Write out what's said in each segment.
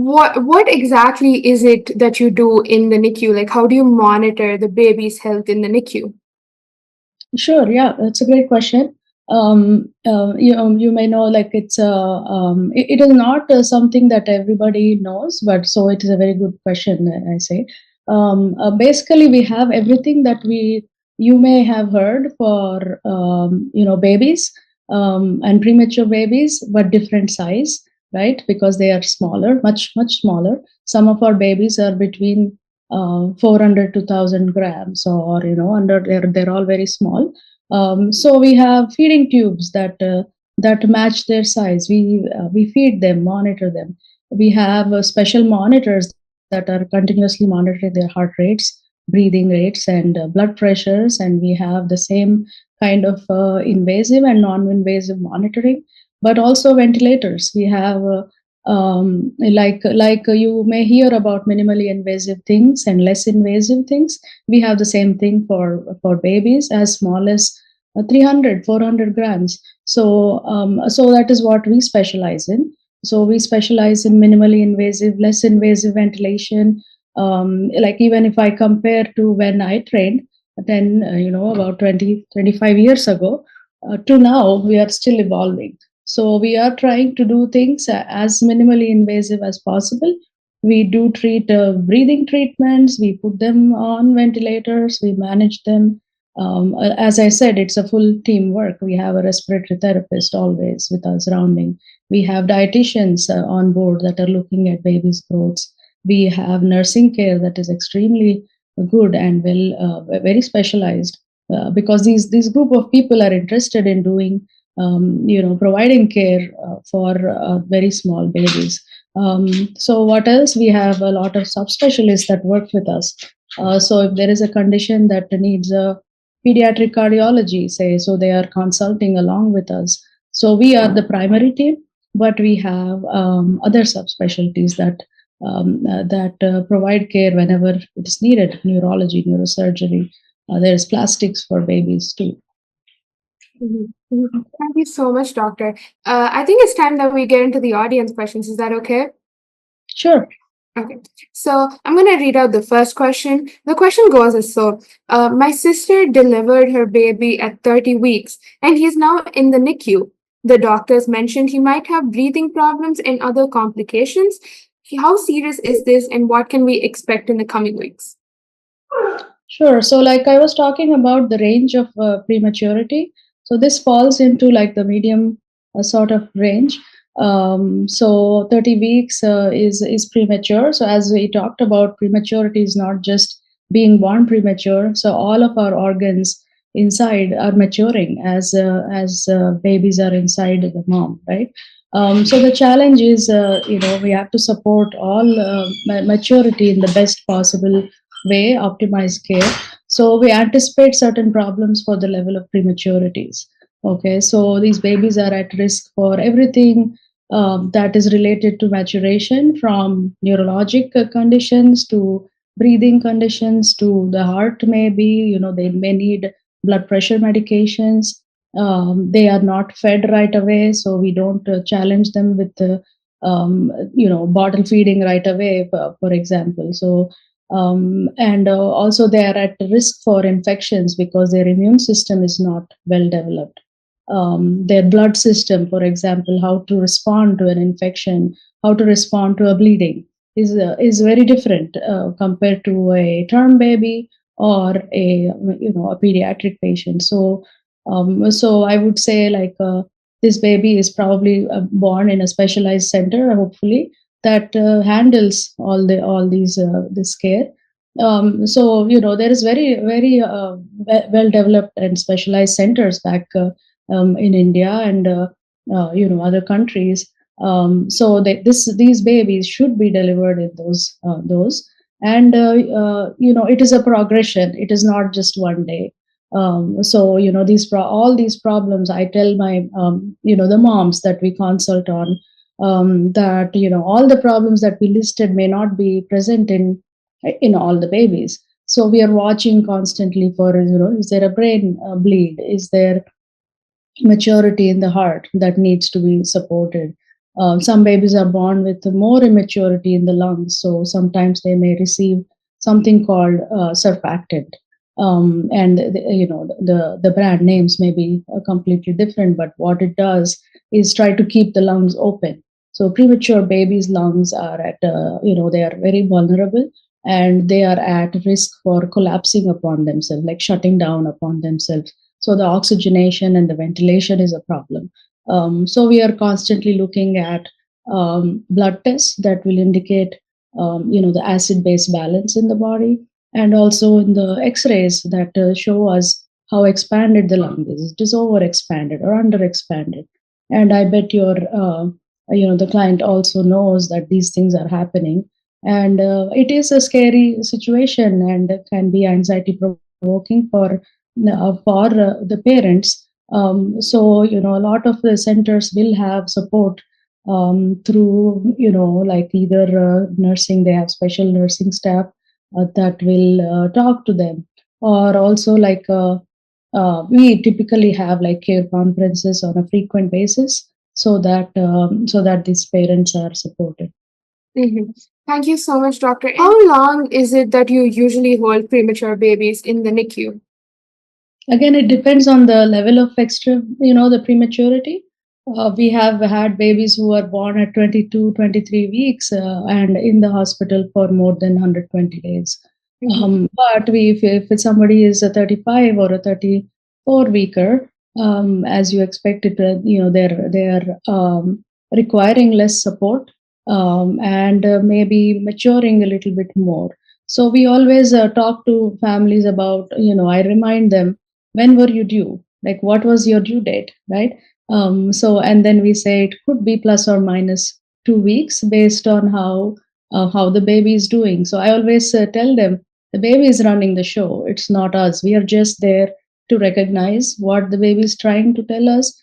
what exactly is it that you do in the NICU? Like, how do you monitor the baby's health in the NICU? Sure, yeah, that's a great question. You may know, like it is not something that everybody knows, but so it is a very good question. I say, basically, we have everything that you may have heard for babies and premature babies, but different size, right? Because they are smaller, much smaller. Some of our babies are between 400 to 1000 grams, or under they're all very small. So we have feeding tubes that match their size. We feed them, monitor them. We have special monitors that are continuously monitoring their heart rates, breathing rates, and blood pressures. And we have the same kind of invasive and non-invasive monitoring, but also ventilators. We have like you may hear about minimally invasive things and less invasive things. We have the same thing for babies as small as 300 400 grams. So that is what we specialize in. So we specialize in minimally invasive, less invasive ventilation. Like, even if I compare to when I trained, then about 20 25 years ago, to now, we are still evolving. So we are trying to do things as minimally invasive as possible. We do treat breathing treatments. We put them on ventilators. We manage them. As I said, it's a full teamwork. We have a respiratory therapist always with us surrounding. We have dietitians on board that are looking at babies' growths. We have nursing care that is extremely good and very specialized, because these group of people are interested in doing providing care for very small babies. So what else? We have a lot of subspecialists that work with us. So if there is a condition that needs a pediatric cardiology, say, so they are consulting along with us. So we are the primary team, but we have other subspecialties that provide care whenever it is needed: neurology, neurosurgery. There's plastics for babies too. Thank you so much, Doctor. I think it's time that we get into the audience questions. Is that okay? Sure. Okay, so I'm going to read out the first question. The question goes as so. My sister delivered her baby at 30 weeks, and he's now in the NICU. The doctors mentioned he might have breathing problems and other complications. How serious is this, and what can we expect in the coming weeks? Sure. So, like I was talking about the range of prematurity, so this falls into like the medium sort of range. So 30 weeks is premature. So as we talked about, prematurity is not just being born premature. So all of our organs inside are maturing as babies are inside the mom, right? So the challenge is, we have to support all maturity in the best possible way, optimize care. So we anticipate certain problems for the level of prematurities. Okay, so these babies are at risk for everything that is related to maturation, from neurologic conditions to breathing conditions to the heart. Maybe they may need blood pressure medications. They are not fed right away, so we don't challenge them with bottle feeding right away, for example. So and also they are at risk for infections because their immune system is not well developed. Their blood system, for example, how to respond to an infection, how to respond to a bleeding is very different compared to a term baby or a pediatric patient. So I would say, like, this baby is probably born in a specialized center, hopefully, that handles all these this care. So there is very well developed and specialized centers back in India and other countries. So these babies should be delivered in those. And it is a progression. It is not just one day. So all these problems, I tell my the moms that we consult on, that all the problems that we listed may not be present in all the babies. So we are watching constantly for, is there a brain bleed? Is there maturity in the heart that needs to be supported? Some babies are born with more immaturity in the lungs, so sometimes they may receive something called surfactant. And the brand names may be completely different, but what it does is try to keep the lungs open. So premature babies' lungs are at they are very vulnerable, and they are at risk for collapsing upon themselves, like shutting down upon themselves. So the oxygenation and the ventilation is a problem. So we are constantly looking at blood tests that will indicate the acid base balance in the body, and also in the x-rays that show us how expanded the lung is. It is over expanded or under expanded. And I bet the client also knows that these things are happening, and it is a scary situation and can be anxiety provoking for the parents. So a lot of the centers will have support through like either nursing. They have special nursing staff that will talk to them, or also like we typically have like care conferences on a frequent basis, so that these parents are supported. Mhm. Thank you so much, doctor. How long is it that you usually hold premature babies in the NICU? Again, it depends on the level of the prematurity. We have had babies who are born at 22, 23 weeks and in the hospital for more than 120 days. But if somebody is a 35 or a 34 weeker, as you expect it, they're requiring less support, and maybe maturing a little bit more. So we always talk to families about, I remind them, when were you due, like what was your due date, right? So and then we say it could be plus or minus 2 weeks based on how the baby is doing. So I always tell them the baby is running the show, it's not us. We are just there to recognize what the baby is trying to tell us.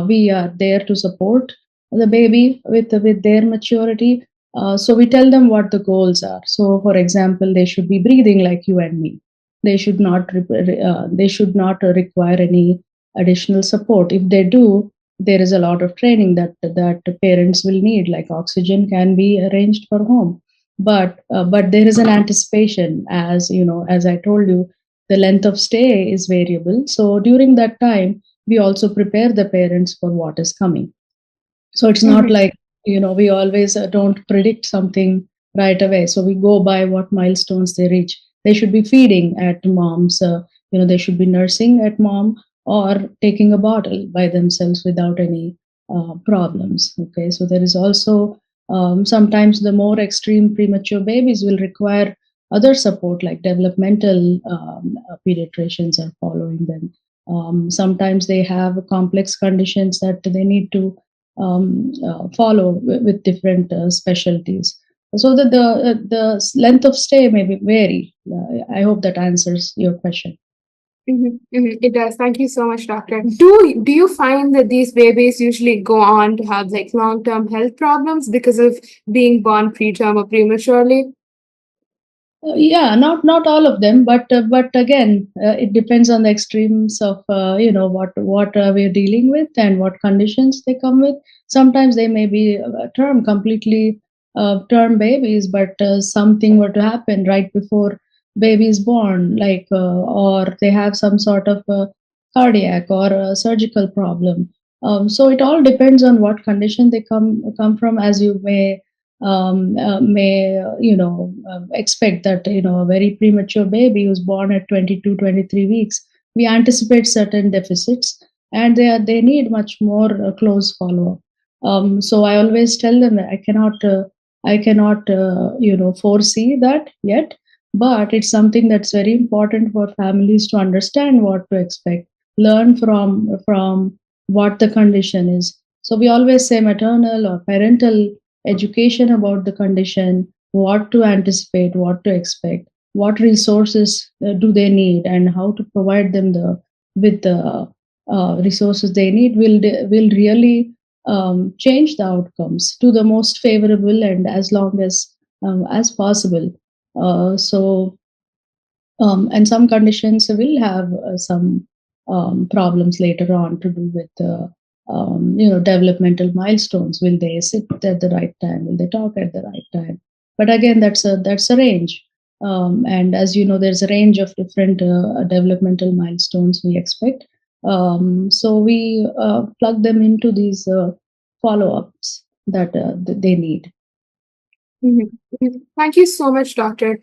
We are there to support the baby with their maturity. So we tell them what the goals are. So for example, they should be breathing like you and me. They should not require any additional support. If they do, there is a lot of training that parents will need, like oxygen can be arranged for home. But there is an anticipation, as I told you, the length of stay is variable. So during that time, we also prepare the parents for what is coming. So it's not Mhm. like, we always don't predict something right away. So we go by what milestones they reach. They should be feeding at mom's, they should be nursing at mom, or taking a bottle by themselves without any problems. Okay, so there is also sometimes the more extreme premature babies will require other support, like developmental pediatricians are following them. Sometimes they have complex conditions that they need to follow with different specialties, so that the length of stay may vary. I hope that answers your question. It does. Thank you so much, doctor. Do you find that these babies usually go on to have like long-term health problems because of being born preterm or prematurely? Yeah, not all of them, but again, it depends on the extremes of what we're dealing with and what conditions they come with. Sometimes they may be term completely term babies, but something were to happen right before baby is born, like or they have some sort of cardiac or a surgical problem. So it all depends on what condition they come from, as you may expect that a very premature baby who's born at 22, 23 weeks, we anticipate certain deficits, and they need much more close follow up. So I always tell them that I cannot foresee that yet, but it's something that's very important for families to understand what to expect, learn from what the condition is. So we always say maternal or parental education about the condition, what to anticipate, what to expect, what resources do they need, and how to provide them with the resources they need will really change the outcomes to the most favorable and as long as possible. And some conditions will have some problems later on to do with developmental milestones. Will they sit at the right time? Will they talk at the right time? But again, that's a range. And as you know, there's a range of different developmental milestones we expect. So we plug them into these follow-ups that they need. Mhm. Thank you so much, doctor.